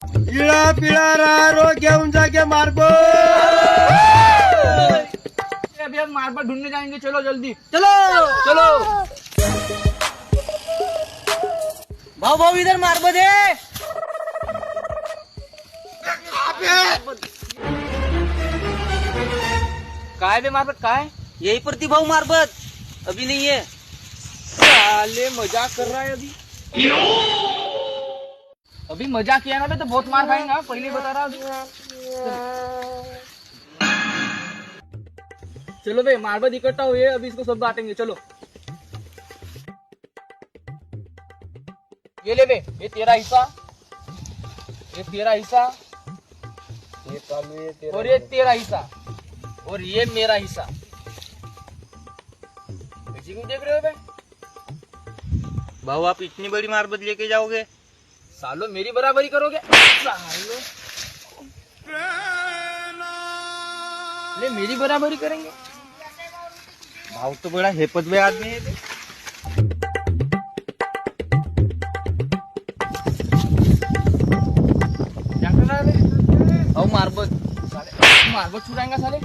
पिळा पिळा row घेऊन जाके marble. अभी हम मार्बल ढूंढने जाएंगे, चलो जल्दी। चलो चलो भाऊ भाऊ इधर मार्बल है। काय बे मार्बल काय? यही पर थी भाऊ मार्बल, अभी नहीं है। साले मजाक कर रहा है अभी। अभी मजाक किया ना बे तो बहुत मार खाएंगा, पहले बता रहा हूँ। चलो बे मार्बल इकट्ठा हुए, अभी इसको सब बांटेंगे, चलो। ये ले बे, ये तेरा हिस्सा, ये तेरा हिस्सा, ये चालू है तेरा। और ये तेरा हिस्सा, और ये मेरा हिस्सा। किसी को देख रहे हो बे? भाऊ आप इतनी बड़ी मार्बल लेके जाओगे? सालो मेरी बराबरी करोगे? सालो ले मेरी बराबरी करेंगे? भाऊ तो बड़ा हेपतवे आदमी है। क्या कर रहा है बे? भाऊ मार्बल साले मार्बल छुड़ाएंगा साले।